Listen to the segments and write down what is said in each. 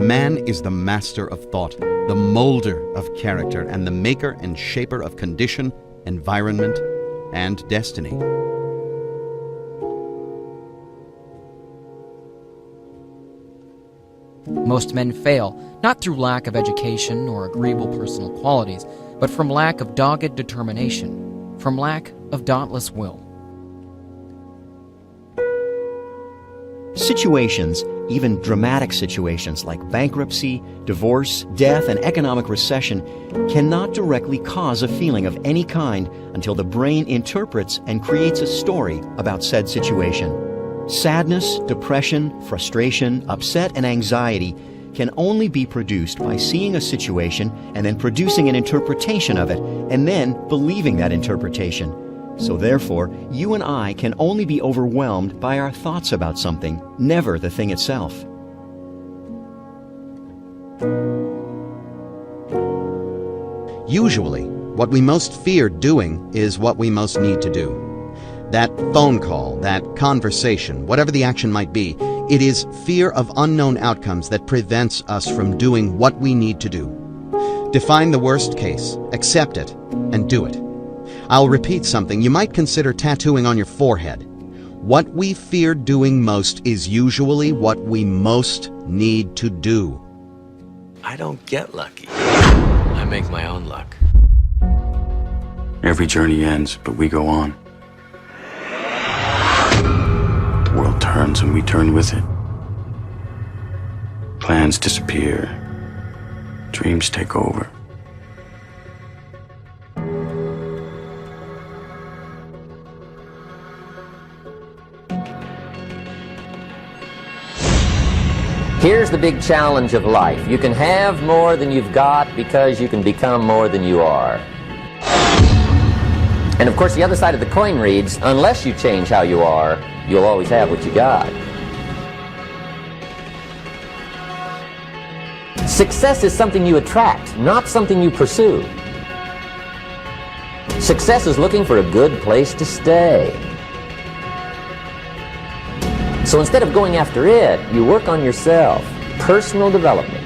Man is the master of thought, the molder of character, and the maker and shaper of condition, environment, and destiny. Most men fail, not through lack of education or agreeable personal qualities, but from lack of dogged determination, from lack of dauntless will. Situations, even dramatic situations like bankruptcy, divorce, death, and economic recession, cannot directly cause a feeling of any kind until the brain interprets and creates a story about said situation. Sadness, depression, frustration, upset, and anxiety can only be produced by seeing a situation and then producing an interpretation of it, and then believing that interpretation. So therefore, you and I can only be overwhelmed by our thoughts about something, never the thing itself. Usually, what we most fear doing is what we most need to do. That phone call, that conversation, whatever the action might be, it is fear of unknown outcomes that prevents us from doing what we need to do. Define the worst case, accept it, and do it. I'll repeat something you might consider tattooing on your forehead. What we fear doing most is usually what we most need to do. I don't get lucky. I make my own luck. Every journey ends, but we go on. The world turns and we turn with it. Plans disappear. Dreams take over. Here's the big challenge of life. You can have more than you've got because you can become more than you are. And of course, the other side of the coin reads, unless you change how you are, you'll always have what you got. Success is something you attract, not something you pursue. Success is looking for a good place to stay. So instead of going after it, you work on yourself. Personal development.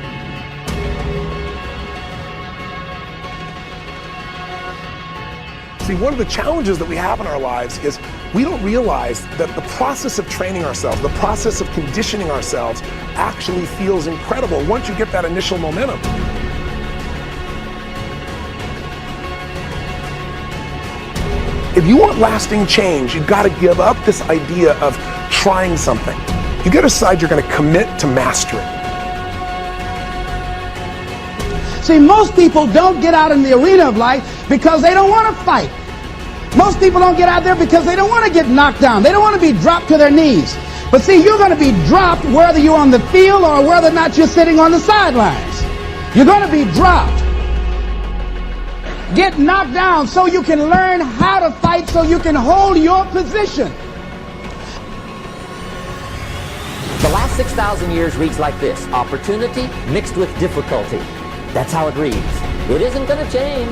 See, one of the challenges that we have in our lives is we don't realize that the process of training ourselves, the process of conditioning ourselves actually feels incredible once you get that initial momentum. If you want lasting change, you've got to give up this idea of trying something. You got to decide you're going to commit to mastery. See, most people don't get out in the arena of life because they don't want to fight. Most people don't get out there because they don't want to get knocked down. They don't want to be dropped to their knees. But see, you're going to be dropped whether you're on the field or whether or not you're sitting on the sidelines. You're going to be dropped. Get knocked down so you can learn how to fight, so you can hold your position. The last 6,000 years reads like this: opportunity mixed with difficulty. That's how it reads. It isn't going to change.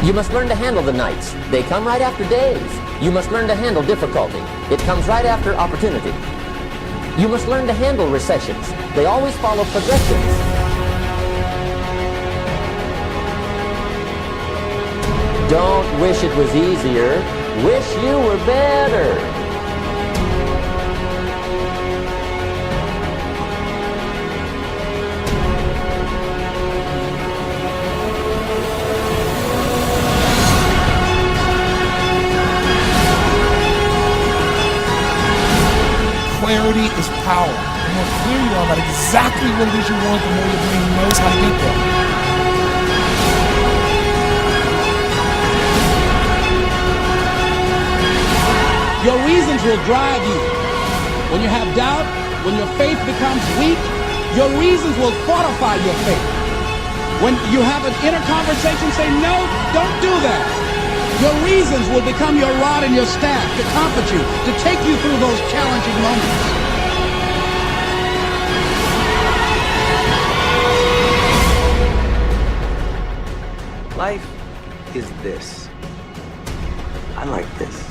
You must learn to handle the nights. They come right after days. You must learn to handle difficulty. It comes right after opportunity. You must learn to handle recessions. They always follow progressions. Don't wish it was easier. Wish you were better. Clarity is power. The more clear you are about exactly what it is you want, the more your brain knows how to get there. Your reasons will drive you. When you have doubt, when your faith becomes weak, your reasons will fortify your faith. When you have an inner conversation, say, no, don't do that. Your reasons will become your rod and your staff to comfort you, to take you through those challenging moments. Life is this. I like this.